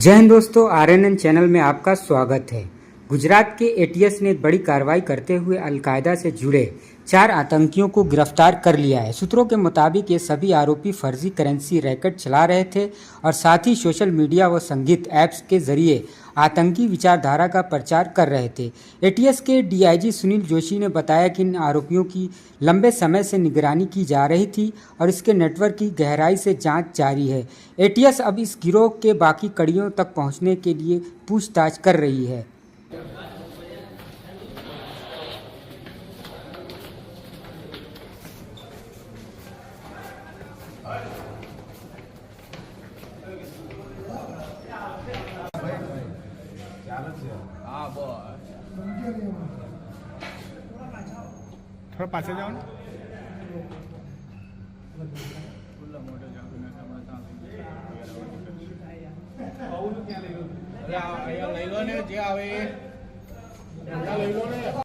जय हिंद दोस्तों, RNN channel में आपका स्वागत है। गुजरात के एटीएस ने बड़ी कार्रवाई करते हुए अलकायदा से जुड़े 4 आतंकियों को गिरफ्तार कर लिया है। सूत्रों के मुताबिक ये सभी आरोपी फर्जी करेंसी रैकेट चला रहे थे और साथ ही सोशल मीडिया व संगीत ऐप्स के जरिए आतंकी विचारधारा का प्रचार कर रहे थे। एटीएस के डीआईजी सुनील जोशी ने बताया कि इन आरोपियों की लंबे समय से निगरानी की जा रही थी और इसके नेटवर्क की गहराई से जांच जारी है। एटीएस अब इस गिरोह के बाकी कड़ियों तक पहुंचने के लिए पूछताछ कर रही है। थोड़ा पाछे जाओ ना। લઈ લો ને જે આવે